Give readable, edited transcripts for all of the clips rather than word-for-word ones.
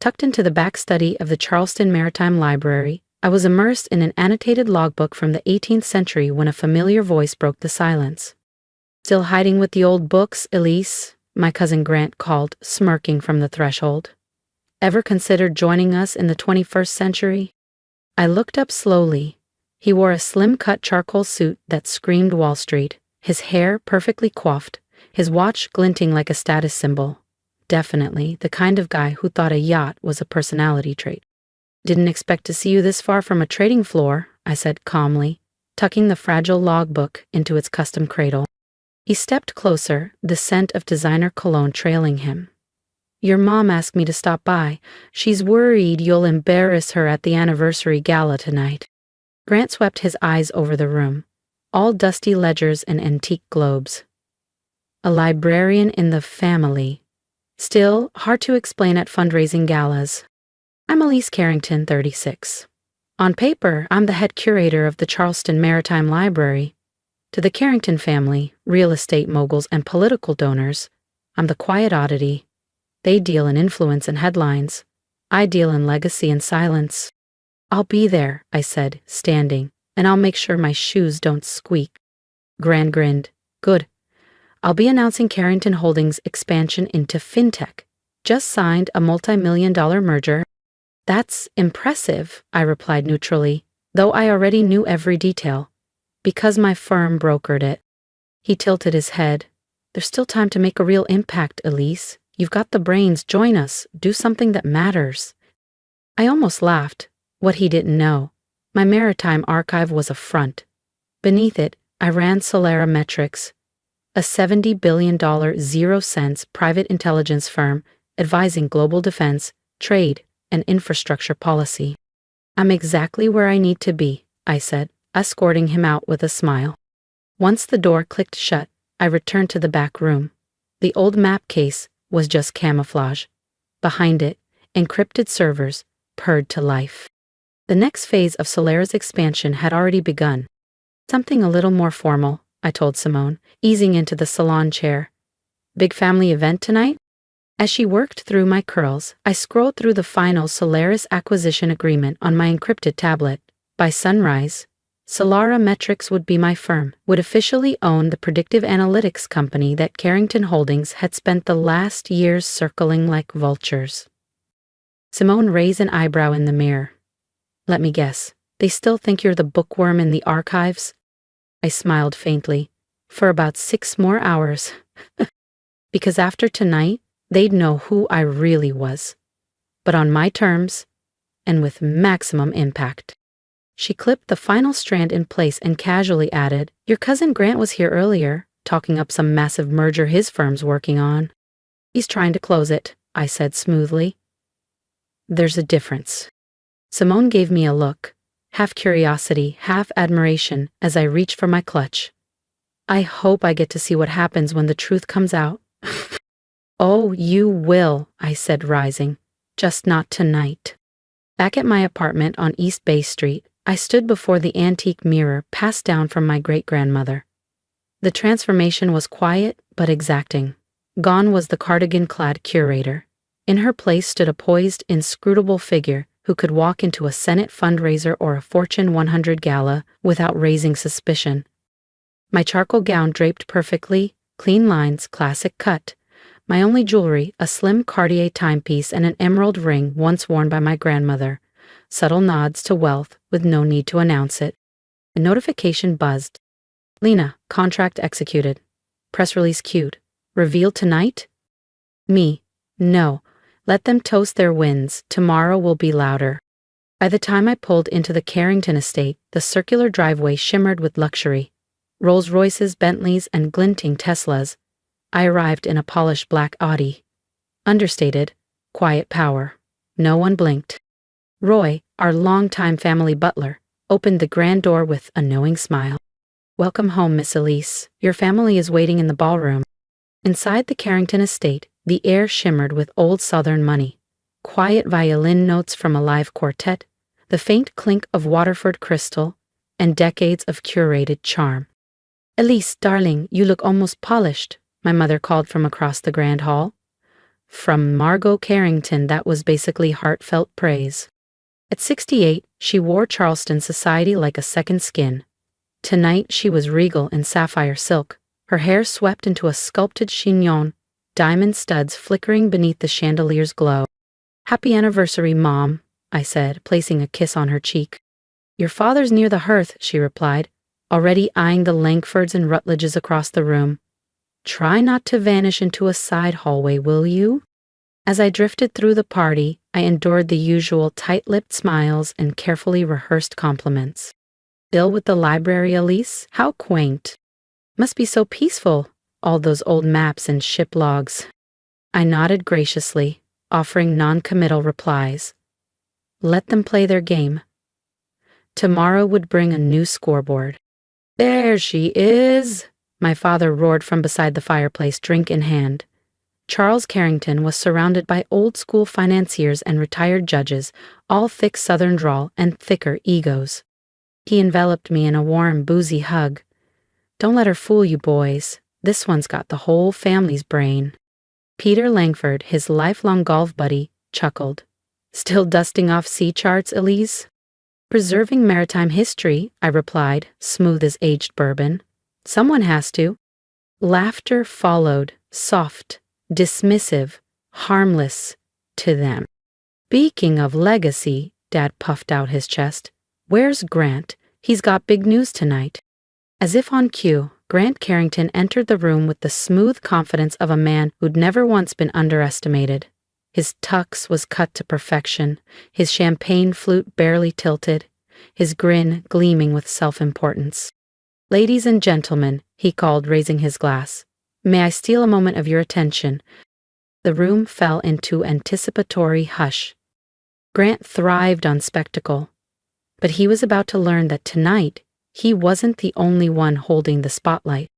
Tucked into the back study of the Charleston Maritime Library, I was immersed in an annotated logbook from the 18th century when a familiar voice broke the silence. "Still hiding with the old books, Elise?" my cousin Grant called, smirking from the threshold. "Ever considered joining us in the 21st century?" I looked up slowly. He wore a slim-cut charcoal suit that screamed Wall Street, his hair perfectly coiffed, his watch glinting like a status symbol. Definitely the kind of guy who thought a yacht was a personality trait. "Didn't expect to see you this far from a trading floor," I said calmly, tucking the fragile logbook into its custom cradle. He stepped closer, the scent of designer cologne trailing him. "Your mom asked me to stop by. She's worried you'll embarrass her at the anniversary gala tonight." Grant swept his eyes over the room, all dusty ledgers and antique globes. A librarian in the family. Still, hard to explain at fundraising galas. "I'm Elise Carrington, 36. On paper, I'm the head curator of the Charleston Maritime Library. To the Carrington family, real estate moguls and political donors, I'm the quiet oddity. They deal in influence and headlines. I deal in legacy and silence." "I'll be there," I said, standing, "and I'll make sure my shoes don't squeak." Grant grinned. "Good. I'll be announcing Carrington Holdings' expansion into fintech. Just signed a multi-million-dollar merger." "That's impressive," I replied neutrally, though I already knew every detail. "Because my firm brokered it." He tilted his head. "There's still time to make a real impact, Elise. You've got the brains. Join us. Do something that matters." I almost laughed. What he didn't know, my maritime archive was a front. Beneath it, I ran Solera Metrics, a $70 billion zero-cents private intelligence firm advising global defense, trade, and infrastructure policy. "I'm exactly where I need to be," I said, escorting him out with a smile. Once the door clicked shut, I returned to the back room. The old map case was just camouflage. Behind it, encrypted servers purred to life. The next phase of Solera's expansion had already begun. "Something a little more formal," I told Simone, easing into the salon chair. "Big family event tonight?" As she worked through my curls, I scrolled through the final Solaris acquisition agreement on my encrypted tablet. By sunrise, Solera Metrics would be my firm, would officially own the predictive analytics company that Carrington Holdings had spent the last years circling like vultures. Simone raised an eyebrow in the mirror. "Let me guess, they still think you're the bookworm in the archives?" I smiled faintly. "For about 6 more hours." Because after tonight, they'd know who I really was. But on my terms, and with maximum impact. She clipped the final strand in place and casually added, "Your cousin Grant was here earlier, talking up some massive merger his firm's working on." "He's trying to close it," I said smoothly. "There's a difference." Simone gave me a look, half curiosity, half admiration, as I reached for my clutch. "I hope I get to see what happens when the truth comes out." "Oh, you will," I said, rising. "Just not tonight." Back at my apartment on East Bay Street, I stood before the antique mirror passed down from my great-grandmother. The transformation was quiet but exacting. Gone was the cardigan-clad curator. In her place stood a poised, inscrutable figure who could walk into a Senate fundraiser or a Fortune 100 gala without raising suspicion. My charcoal gown draped perfectly, clean lines, classic cut. My only jewelry, a slim Cartier timepiece and an emerald ring once worn by my grandmother. Subtle nods to wealth with no need to announce it. A notification buzzed. "Lena, contract executed. Press release queued. Revealed tonight?" Me. "No. Let them toast their wins. Tomorrow will be louder." By the time I pulled into the Carrington estate, the circular driveway shimmered with luxury. Rolls-Royces, Bentleys, and glinting Teslas. I arrived in a polished black Audi. Understated, quiet power. No one blinked. Roy, our longtime family butler, opened the grand door with a knowing smile. "Welcome home, Miss Elise. Your family is waiting in the ballroom." Inside the Carrington estate, the air shimmered with old Southern money. Quiet violin notes from a live quartet, the faint clink of Waterford crystal, and decades of curated charm. "Elise, darling, you look almost polished," my mother called from across the grand hall. From Margot Carrington, that was basically heartfelt praise. At 68, she wore Charleston society like a second skin. Tonight she was regal in sapphire silk, her hair swept into a sculpted chignon, diamond studs flickering beneath the chandelier's glow. "Happy anniversary, Mom," I said, placing a kiss on her cheek. "Your father's near the hearth," she replied, already eyeing the Langfords and Rutledges across the room. "Try not to vanish into a side hallway, will you?" As I drifted through the party, I endured the usual tight-lipped smiles and carefully rehearsed compliments. "Ill with the library, Elise? How quaint. Must be so peaceful, all those old maps and ship logs." I nodded graciously, offering non-committal replies. Let them play their game. Tomorrow would bring a new scoreboard. "There she is!" my father roared from beside the fireplace, drink in hand. Charles Carrington was surrounded by old-school financiers and retired judges, all thick Southern drawl and thicker egos. He enveloped me in a warm, boozy hug. "Don't let her fool you, boys. This one's got the whole family's brain." Peter Langford, his lifelong golf buddy, chuckled. "Still dusting off sea charts, Elise?" "Preserving maritime history," I replied, smooth as aged bourbon. "Someone has to." Laughter followed, soft, dismissive, harmless to them. "Speaking of legacy," Dad puffed out his chest, "where's Grant? He's got big news tonight." As if on cue, Grant Carrington entered the room with the smooth confidence of a man who'd never once been underestimated. His tux was cut to perfection, his champagne flute barely tilted, his grin gleaming with self-importance. "Ladies and gentlemen," he called, raising his glass, "may I steal a moment of your attention?" The room fell into anticipatory hush. Grant thrived on spectacle, but he was about to learn that tonight he wasn't the only one holding the spotlight.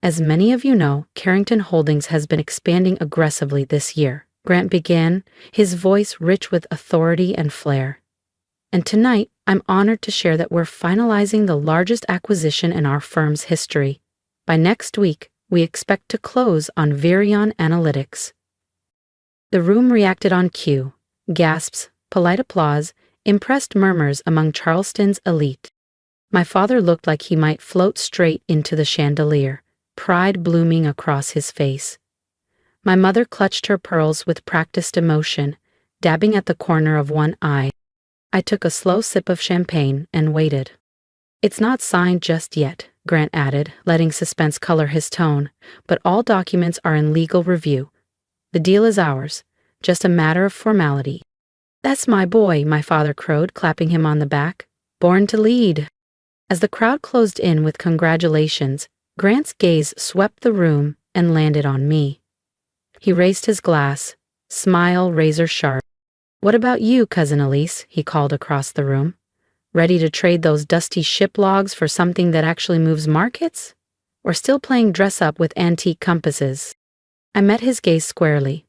As many of you know, Carrington Holdings has been expanding aggressively this year. Grant began, his voice rich with authority and flair. "And tonight, I'm honored to share that we're finalizing the largest acquisition in our firm's history. By next week, we expect to close on Virion Analytics." The room reacted on cue, gasps, polite applause, impressed murmurs among Charleston's elite. My father looked like he might float straight into the chandelier, pride blooming across his face. My mother clutched her pearls with practiced emotion, dabbing at the corner of one eye. I took a slow sip of champagne and waited. "It's not signed just yet," Grant added, letting suspense color his tone, "but all documents are in legal review. The deal is ours, just a matter of formality." "That's my boy," my father crowed, clapping him on the back. "Born to lead." As the crowd closed in with congratulations, Grant's gaze swept the room and landed on me. He raised his glass, smile razor sharp. "What about you, Cousin Elise?" he called across the room. "Ready to trade those dusty ship logs for something that actually moves markets? Or still playing dress-up with antique compasses?" I met his gaze squarely.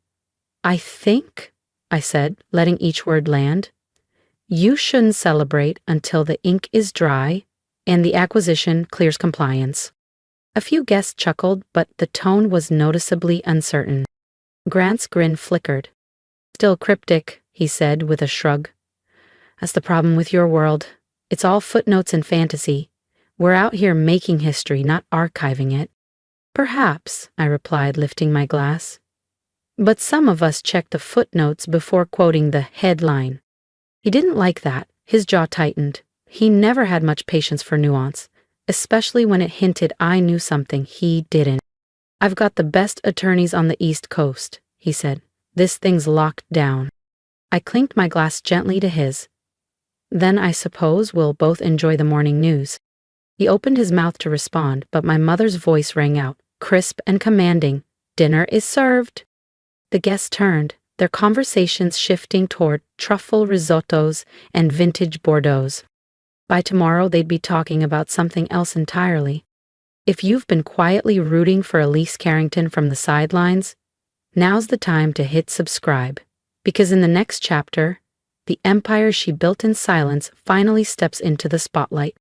"I think," I said, letting each word land, "you shouldn't celebrate until the ink is dry and the acquisition clears compliance." A few guests chuckled, but the tone was noticeably uncertain. Grant's grin flickered. "Still cryptic," he said with a shrug. "That's the problem with your world. It's all footnotes and fantasy. We're out here making history, not archiving it." "Perhaps," I replied, lifting my glass. "But some of us check the footnotes before quoting the headline." He didn't like that. His jaw tightened. He never had much patience for nuance, especially when it hinted I knew something he didn't. "I've got the best attorneys on the East Coast," he said. "This thing's locked down." I clinked my glass gently to his. "Then I suppose we'll both enjoy the morning news." He opened his mouth to respond, but my mother's voice rang out, crisp and commanding. "Dinner is served." The guests turned, their conversations shifting toward truffle risottos and vintage Bordeaux. By tomorrow, they'd be talking about something else entirely. If you've been quietly rooting for Elise Carrington from the sidelines, now's the time to hit subscribe, because in the next chapter, the empire she built in silence finally steps into the spotlight.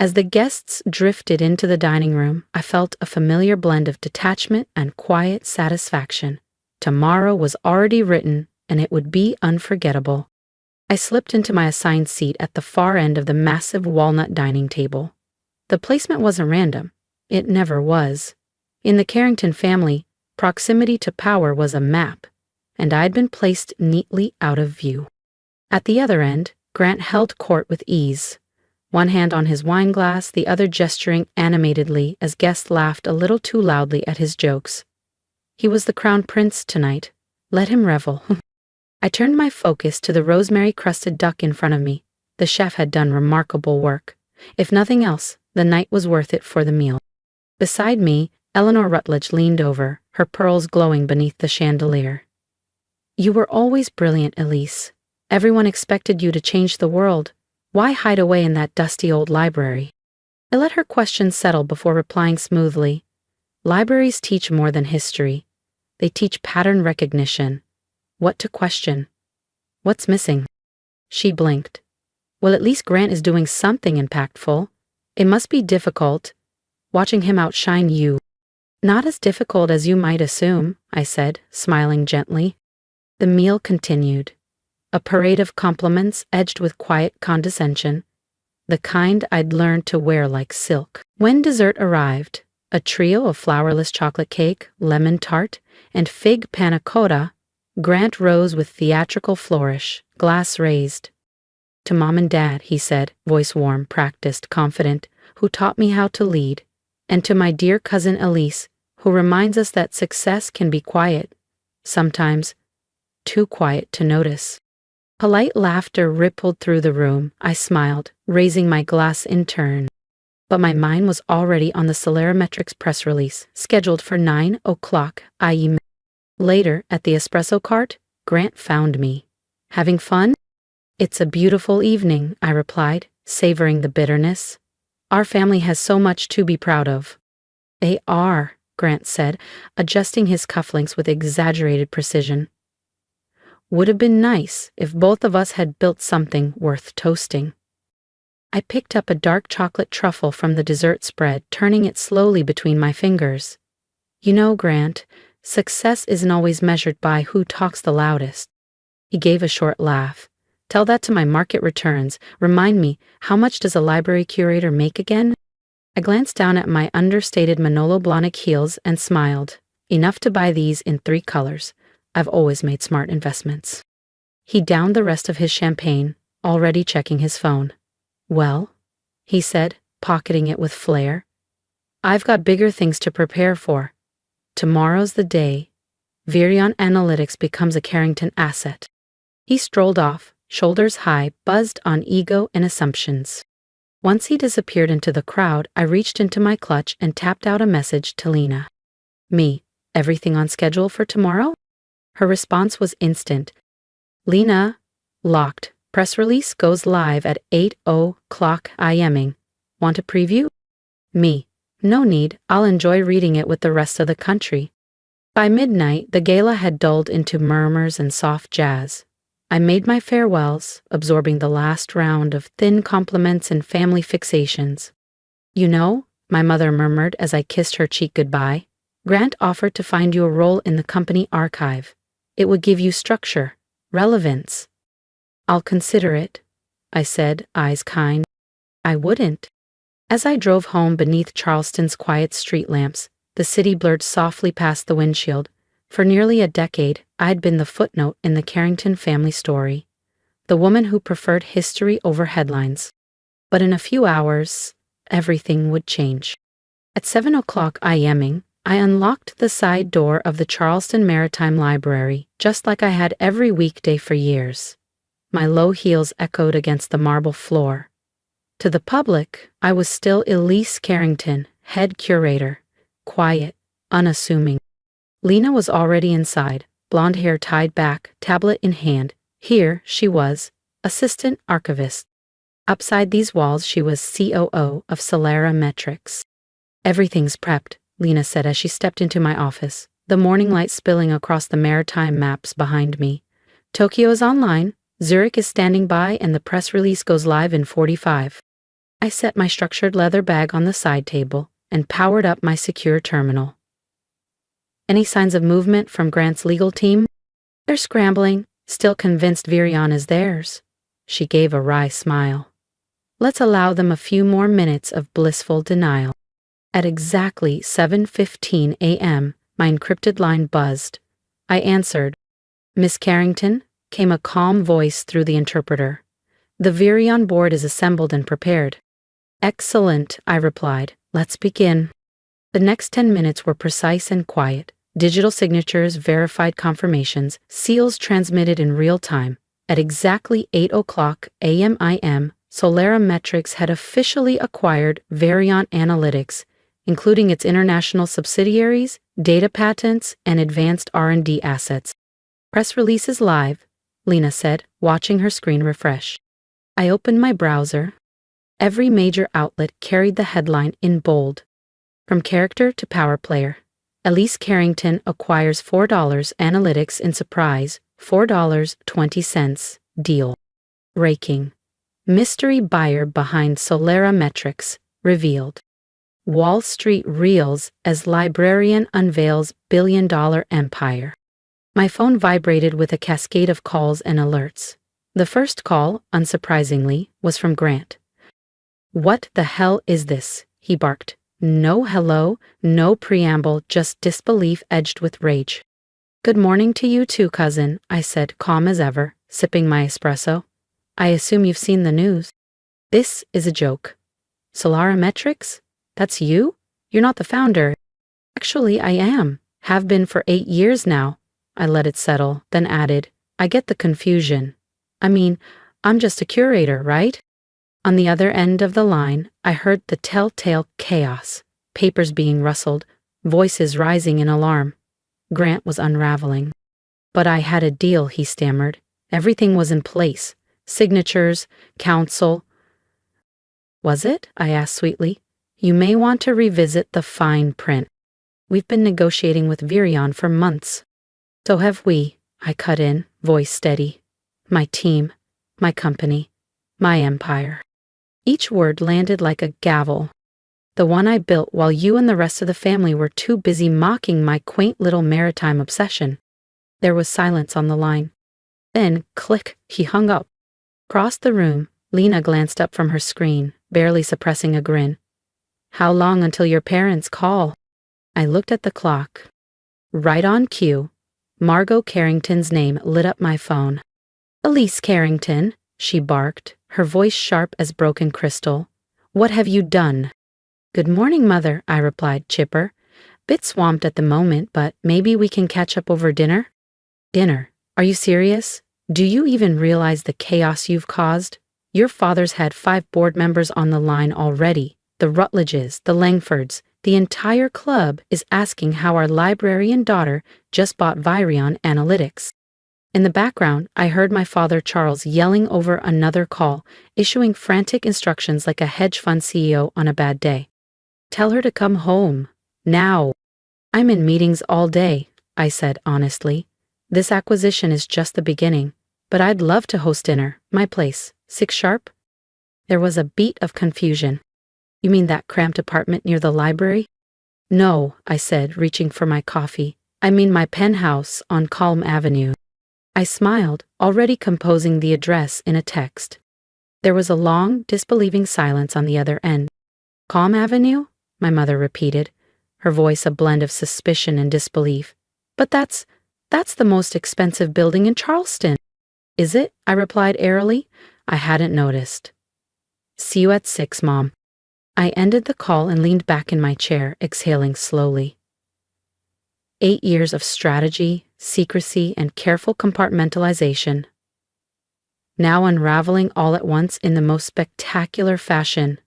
As the guests drifted into the dining room, I felt a familiar blend of detachment and quiet satisfaction. Tomorrow was already written, and it would be unforgettable. I slipped into my assigned seat at the far end of the massive walnut dining table. The placement wasn't random. It never was. In the Carrington family, proximity to power was a map, and I'd been placed neatly out of view. At the other end, Grant held court with ease, one hand on his wine glass, the other gesturing animatedly as guests laughed a little too loudly at his jokes. He was the crown prince tonight. Let him revel. I turned my focus to the rosemary-crusted duck in front of me. The chef had done remarkable work. If nothing else, the night was worth it for the meal. Beside me, Eleanor Rutledge leaned over, her pearls glowing beneath the chandelier. You were always brilliant, Elise. Everyone expected you to change the world. Why hide away in that dusty old library? I let her question settle before replying smoothly. Libraries teach more than history. They teach pattern recognition. What to question? What's missing? She blinked. Well, at least Grant is doing something impactful. It must be difficult, watching him outshine you. Not as difficult as you might assume, I said, smiling gently. The meal continued. A parade of compliments edged with quiet condescension, the kind I'd learned to wear like silk. When dessert arrived, a trio of flourless chocolate cake, lemon tart, and fig panna cotta, Grant rose with theatrical flourish, glass raised. To Mom and Dad, he said, voice warm, practiced, confident, who taught me how to lead, and to my dear cousin Elise, who reminds us that success can be quiet, sometimes too quiet to notice. Polite laughter rippled through the room. I smiled, raising my glass in turn. But my mind was already on the Solerametrics press release, scheduled for 9 o'clock IE. Later, at the espresso cart, Grant found me. Having fun? It's a beautiful evening, I replied, savoring the bitterness. Our family has so much to be proud of. They are, Grant said, adjusting his cufflinks with exaggerated precision. Would have been nice if both of us had built something worth toasting. I picked up a dark chocolate truffle from the dessert spread, turning it slowly between my fingers. You know, Grant, success isn't always measured by who talks the loudest. He gave a short laugh. Tell that to my market returns. Remind me, how much does a library curator make again? I glanced down at my understated Manolo Blahnik heels and smiled. Enough to buy these in 3 colors. I've always made smart investments. He downed the rest of his champagne, already checking his phone. Well, he said, pocketing it with flair. I've got bigger things to prepare for. Tomorrow's the day. Virion Analytics becomes a Carrington asset. He strolled off, shoulders high, buzzed on ego and assumptions. Once he disappeared into the crowd, I reached into my clutch and tapped out a message to Lena. Me, everything on schedule for tomorrow? Her response was instant. Lena, locked. Press release goes live at 8 o'clock IMing. Want a preview? Me. No need, I'll enjoy reading it with the rest of the country. By midnight, the gala had dulled into murmurs and soft jazz. I made my farewells, absorbing the last round of thin compliments and family fixations. You know, my mother murmured as I kissed her cheek goodbye, Grant offered to find you a role in the company archive. It would give you structure, relevance. I'll consider it, I said, eyes kind. I wouldn't. As I drove home beneath Charleston's quiet street lamps, the city blurred softly past the windshield. For nearly a decade, I'd been the footnote in the Carrington family story, the woman who preferred history over headlines. But in a few hours, everything would change. At 7 o'clock IMing, I unlocked the side door of the Charleston Maritime Library, just like I had every weekday for years. My low heels echoed against the marble floor. To the public, I was still Elise Carrington, head curator, quiet, unassuming. Lena was already inside, blonde hair tied back, tablet in hand. Here she was, assistant archivist. Upside these walls she was COO of Solerametrics. Everything's prepped, Lena said as she stepped into my office, the morning light spilling across the maritime maps behind me. Tokyo is online, Zurich is standing by, and the press release goes live in 45. I set my structured leather bag on the side table and powered up my secure terminal. Any signs of movement from Grant's legal team? They're scrambling, still convinced Virion is theirs. She gave a wry smile. Let's allow them a few more minutes of blissful denial. At exactly 7:15 a.m., my encrypted line buzzed. I answered. Miss Carrington, came a calm voice through the interpreter. The Virion board is assembled and prepared. Excellent, I replied. Let's begin. The next 10 minutes were precise and quiet. Digital signatures, verified confirmations, seals transmitted in real time. At exactly 8:00 a.m. Solera Metrics had officially acquired Virion Analytics, including its international subsidiaries, data patents, and advanced R&D assets. Press release is live, Lena said, watching her screen refresh. I opened my browser. Every major outlet carried the headline in bold. From character to power player, Elise Carrington acquires $4 analytics in surprise, $4.20 deal. Raking. Mystery buyer behind Solera Metrics, revealed. Wall Street reels as librarian unveils billion-dollar empire. My phone vibrated with a cascade of calls and alerts. The first call, unsurprisingly, was from Grant. What the hell is this? He barked. No hello, no preamble, just disbelief edged with rage. Good morning to you too, cousin, I said, calm as ever, sipping my espresso. I assume you've seen the news. This is a joke. Solera Metrics? That's you? You're not the founder. Actually, I am. Have been for 8 years now. I let it settle, then added, I get the confusion. I mean, I'm just a curator, right? On the other end of the line, I heard the telltale chaos, papers being rustled, voices rising in alarm. Grant was unraveling. But I had a deal, he stammered. Everything was in place. Signatures, counsel. Was it? I asked sweetly. You may want to revisit the fine print. We've been negotiating with Virion for months. So have we, I cut in, voice steady. My team, my company, my empire. Each word landed like a gavel. The one I built while you and the rest of the family were too busy mocking my quaint little maritime obsession. There was silence on the line. Then, click, he hung up. Across the room, Lena glanced up from her screen, barely suppressing a grin. How long until your parents call? I looked at the clock. Right on cue. Margot Carrington's name lit up my phone. Elise Carrington, she barked, her voice sharp as broken crystal. What have you done? Good morning, Mother, I replied, chipper. Bit swamped at the moment, but maybe we can catch up over dinner? Dinner? Are you serious? Do you even realize the chaos you've caused? Your father's had 5 board members on the line already. The Rutledges, the Langfords, the entire club is asking how our librarian daughter just bought Virion Analytics. In the background, I heard my father Charles yelling over another call, issuing frantic instructions like a hedge fund CEO on a bad day. Tell her to come home. Now. I'm in meetings all day, I said honestly. This acquisition is just the beginning, but I'd love to host dinner, my place, 6 sharp. There was a beat of confusion. You mean that cramped apartment near the library? No, I said, reaching for my coffee. I mean my penthouse on Calm Avenue. I smiled, already composing the address in a text. There was a long, disbelieving silence on the other end. Calm Avenue? My mother repeated, her voice a blend of suspicion and disbelief. But that's the most expensive building in Charleston. Is it? I replied airily. I hadn't noticed. See you at 6, Mom. I ended the call and leaned back in my chair, exhaling slowly. 8 years of strategy, secrecy, and careful compartmentalization. Now unraveling all at once in the most spectacular fashion.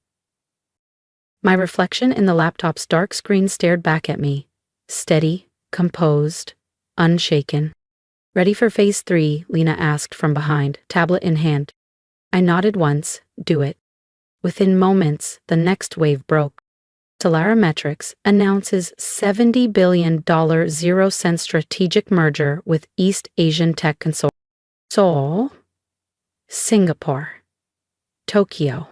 My reflection in the laptop's dark screen stared back at me, steady, composed, unshaken. Ready for phase 3, Lena asked from behind, tablet in hand. I nodded once, do it. Within moments, the next wave broke. Solera Metrics announces $70 billion 0-cent strategic merger with East Asian Tech Consortium. Seoul, Singapore, Tokyo.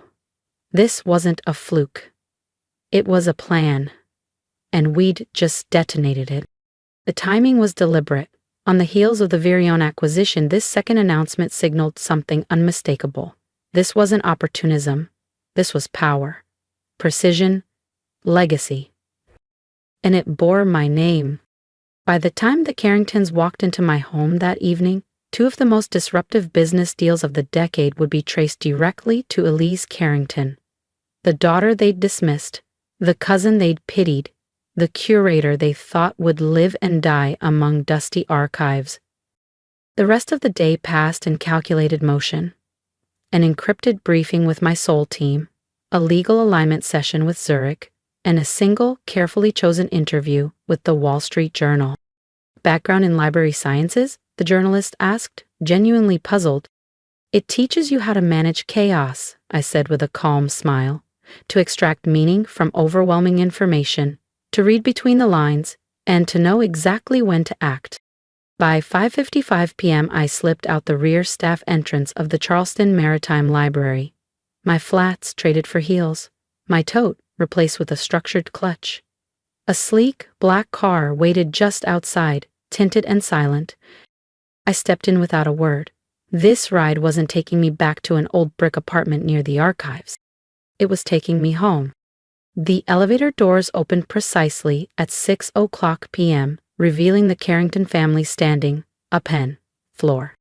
This wasn't a fluke. It was a plan, and we'd just detonated it. The timing was deliberate. On the heels of the Virion acquisition, this second announcement signaled something unmistakable. This wasn't opportunism. This was power, precision, legacy. And it bore my name. By the time the Carringtons walked into my home that evening, two of the most disruptive business deals of the decade would be traced directly to Elise Carrington. The daughter they'd dismissed, the cousin they'd pitied, the curator they thought would live and die among dusty archives. The rest of the day passed in calculated motion. An encrypted briefing with my soul team, a legal alignment session with Zurich, and a single, carefully chosen interview with the Wall Street Journal. Background in library sciences? The journalist asked, genuinely puzzled. It teaches you how to manage chaos, I said with a calm smile, to extract meaning from overwhelming information, to read between the lines, and to know exactly when to act. By 5:55 p.m. I slipped out the rear staff entrance of the Charleston Maritime Library. My flats traded for heels, my tote replaced with a structured clutch. A sleek, black car waited just outside, tinted and silent. I stepped in without a word. This ride wasn't taking me back to an old brick apartment near the archives. It was taking me home. The elevator doors opened precisely at 6:00 p.m., revealing the Carrington family standing, a pen, floor.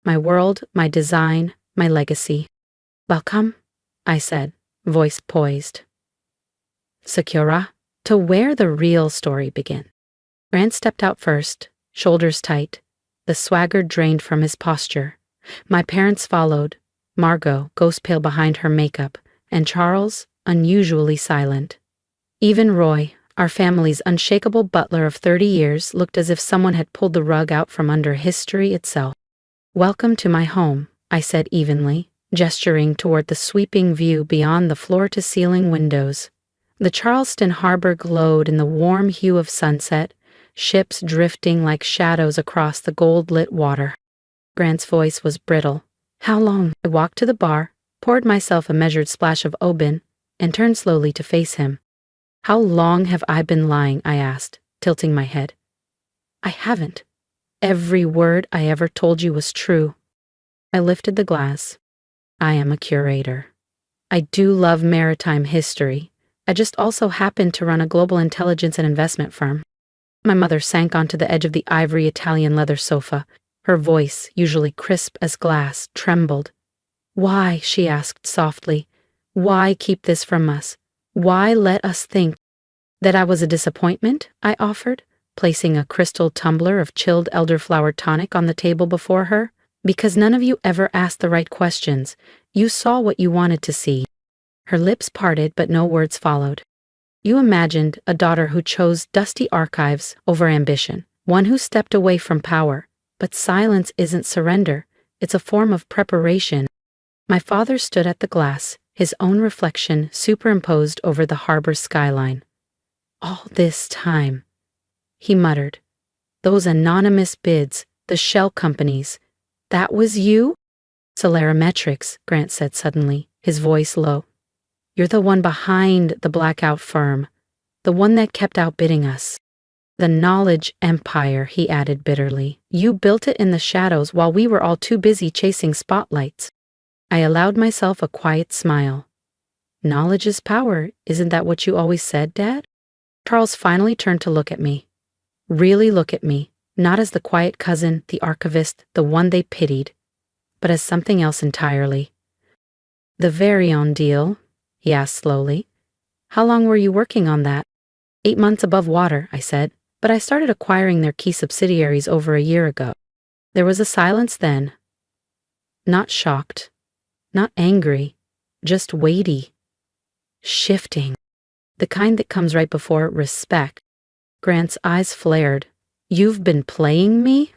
My world, my design, my legacy. Welcome, I said, voice poised. Sakura, to where the real story began. Grant stepped out first, shoulders tight. The swagger drained from his posture. My parents followed, Margot, ghost pale behind her makeup, and Charles, unusually silent. Even Roy, our family's unshakable butler of 30 years, looked as if someone had pulled the rug out from under history itself. Welcome to my home, I said evenly, gesturing toward the sweeping view beyond the floor-to-ceiling windows. The Charleston harbor glowed in the warm hue of sunset, ships drifting like shadows across the gold-lit water. Grant's voice was brittle. How long? I walked to the bar, poured myself a measured splash of Oban, and turned slowly to face him. How long have I been lying? I asked, tilting my head. I haven't. Every word I ever told you was true. I lifted the glass. I am a curator. I do love maritime history. I just also happen to run a global intelligence and investment firm. My mother sank onto the edge of the ivory Italian leather sofa. Her voice, usually crisp as glass, trembled. Why, she asked softly, why keep this from us? Why let us think? That I was a disappointment? I offered, placing a crystal tumbler of chilled elderflower tonic on the table before her. Because none of you ever asked the right questions. You saw what you wanted to see. Her lips parted, but no words followed. You imagined a daughter who chose dusty archives over ambition, one who stepped away from power. But silence isn't surrender. It's a form of preparation. My father stood at the glass, his own reflection superimposed over the harbor skyline. All this time, he muttered. Those anonymous bids, the shell companies. That was you? Solarimetrics, Grant said suddenly, his voice low. You're the one behind the blackout firm, the one that kept outbidding us. The knowledge empire, he added bitterly. You built it in the shadows while we were all too busy chasing spotlights. I allowed myself a quiet smile. Knowledge is power, isn't that what you always said, Dad? Charles finally turned to look at me. Really look at me, not as the quiet cousin, the archivist, the one they pitied, but as something else entirely. The Virion deal, he asked slowly. How long were you working on that? 8 months above water, I said, but I started acquiring their key subsidiaries over a year ago. There was a silence then. Not shocked, not angry, just weighty, shifting, the kind that comes right before respect. Grant's eyes flared. You've been playing me?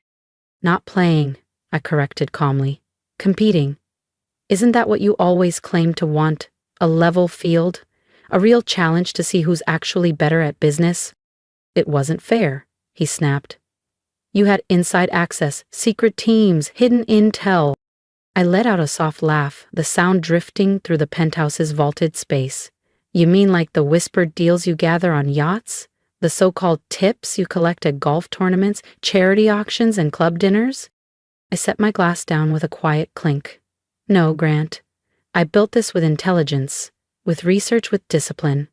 Not playing, I corrected calmly. Competing. Isn't that what you always claimed to want? A level field? A real challenge to see who's actually better at business? It wasn't fair, he snapped. You had inside access, secret teams, hidden intel. I let out a soft laugh, the sound drifting through the penthouse's vaulted space. You mean like the whispered deals you gather on yachts? The so-called tips you collect at golf tournaments, charity auctions, and club dinners? I set my glass down with a quiet clink. No, Grant. I built this with intelligence, with research, with discipline.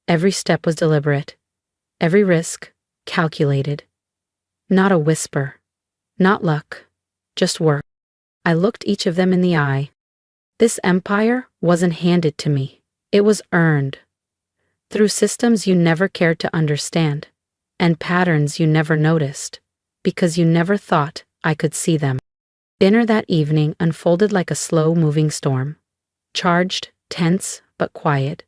Every step was deliberate. Every risk, calculated. Not a whisper. Not luck. Just work. I looked each of them in the eye. This empire wasn't handed to me. It was earned. Through systems you never cared to understand, and patterns you never noticed, because you never thought I could see them. Dinner that evening unfolded like a slow-moving storm. Charged, tense, but quiet.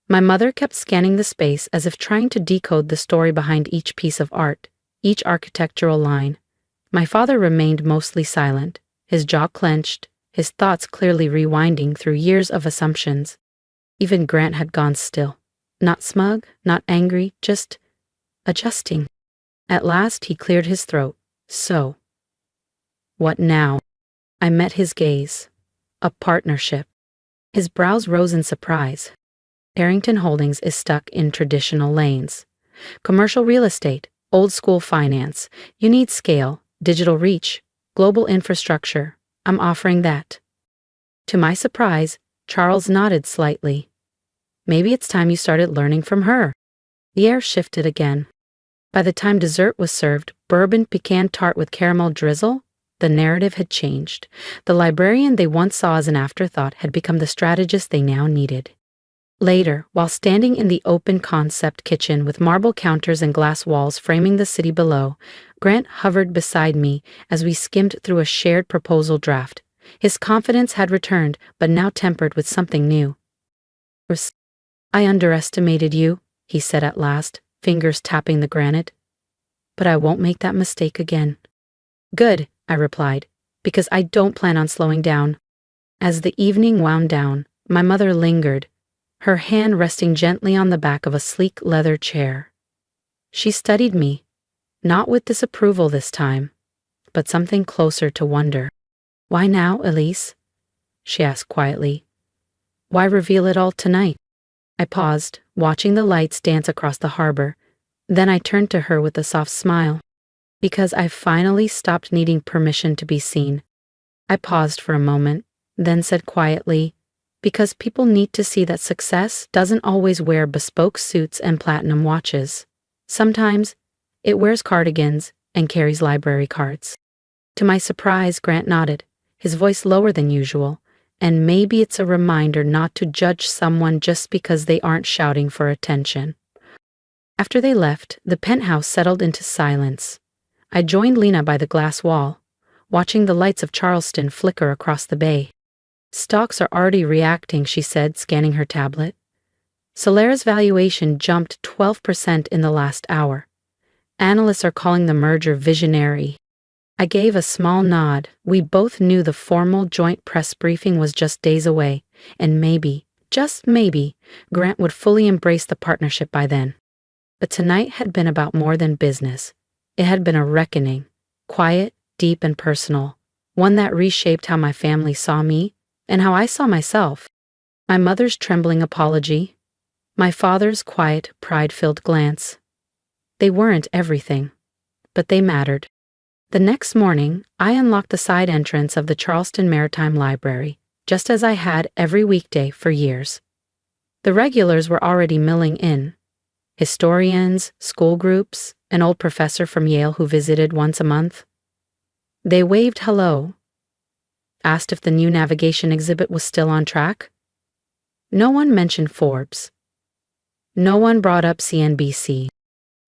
My mother kept scanning the space as if trying to decode the story behind each piece of art, each architectural line. My father remained mostly silent, his jaw clenched, his thoughts clearly rewinding through years of assumptions. Even Grant had gone still. Not smug, not angry, just adjusting. At last he cleared his throat. So, what now? I met his gaze. A partnership. His brows rose in surprise. Harrington Holdings is stuck in traditional lanes. Commercial real estate, old-school finance. You need scale, digital reach, global infrastructure. I'm offering that. To my surprise, Charles nodded slightly. Maybe it's time you started learning from her. The air shifted again. By the time dessert was served, bourbon pecan tart with caramel drizzle, the narrative had changed. The librarian they once saw as an afterthought had become the strategist they now needed. Later, while standing in the open concept kitchen with marble counters and glass walls framing the city below, Grant hovered beside me as we skimmed through a shared proposal draft. His confidence had returned, but now tempered with something new. I underestimated you, he said at last, fingers tapping the granite. But I won't make that mistake again. Good, I replied, because I don't plan on slowing down. As the evening wound down, my mother lingered, her hand resting gently on the back of a sleek leather chair. She studied me, not with disapproval this time, but something closer to wonder. Why now, Elise? She asked quietly. Why reveal it all tonight? I paused, watching the lights dance across the harbor. Then I turned to her with a soft smile. Because I finally stopped needing permission to be seen. I paused for a moment, then said quietly, because people need to see that success doesn't always wear bespoke suits and platinum watches. Sometimes, it wears cardigans and carries library cards. To my surprise, Grant nodded, his voice lower than usual. And maybe it's a reminder not to judge someone just because they aren't shouting for attention. After they left, the penthouse settled into silence. I joined Lena by the glass wall, watching the lights of Charleston flicker across the bay. Stocks are already reacting, she said, scanning her tablet. Solera's valuation jumped 12% in the last hour. Analysts are calling the merger visionary. I gave a small nod. We both knew the formal joint press briefing was just days away, and maybe, just maybe, Grant would fully embrace the partnership by then. But tonight had been about more than business. It had been a reckoning, quiet, deep, and personal, one that reshaped how my family saw me and how I saw myself. My mother's trembling apology, my father's quiet, pride-filled glance. They weren't everything, but they mattered. The next morning, I unlocked the side entrance of the Charleston Maritime Library, just as I had every weekday for years. The regulars were already milling in. Historians, school groups, an old professor from Yale who visited once a month. They waved hello, asked if the new navigation exhibit was still on track. No one mentioned Forbes. No one brought up CNBC.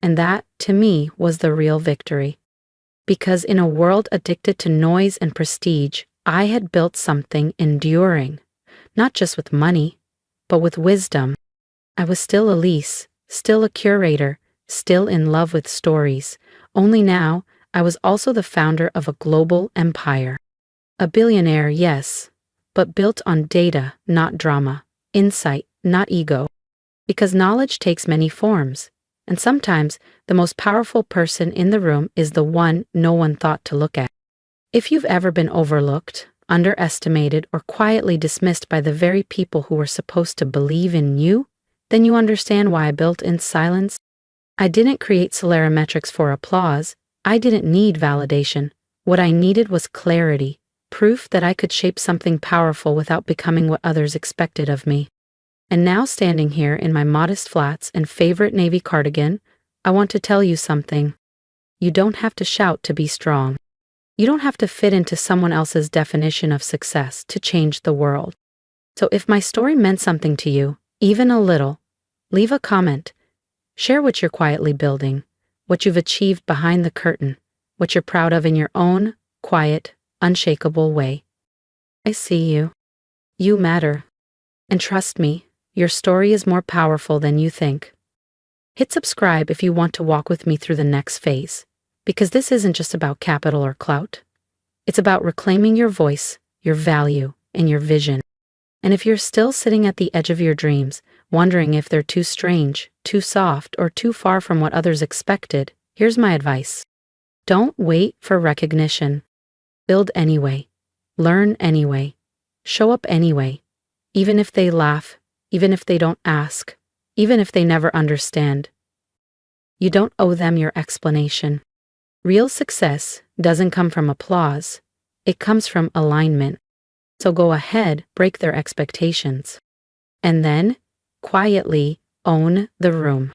And that, to me, was the real victory. Because in a world addicted to noise and prestige, I had built something enduring, not just with money, but with wisdom. I was still Elise, still a curator, still in love with stories, only now I was also the founder of a global empire. A billionaire, yes, but built on data, not drama, insight, not ego. Because knowledge takes many forms. And sometimes, the most powerful person in the room is the one no one thought to look at. If you've ever been overlooked, underestimated, or quietly dismissed by the very people who were supposed to believe in you, then you understand why I built in silence. I didn't create Solarimetrics for applause. I didn't need validation. What I needed was clarity, proof that I could shape something powerful without becoming what others expected of me. And now, standing here in my modest flats and favorite navy cardigan, I want to tell you something. You don't have to shout to be strong. You don't have to fit into someone else's definition of success to change the world. So if my story meant something to you, even a little, leave a comment. Share what you're quietly building, what you've achieved behind the curtain, what you're proud of in your own, quiet, unshakable way. I see you. You matter. And trust me, your story is more powerful than you think. Hit subscribe if you want to walk with me through the next phase, because this isn't just about capital or clout. It's about reclaiming your voice, your value, and your vision. And if you're still sitting at the edge of your dreams, wondering if they're too strange, too soft, or too far from what others expected, here's my advice. Don't wait for recognition. Build anyway. Learn anyway. Show up anyway. Even if they laugh, even if they don't ask, even if they never understand. You don't owe them your explanation. Real success doesn't come from applause. It comes from alignment. So go ahead, break their expectations. And then, quietly, own the room.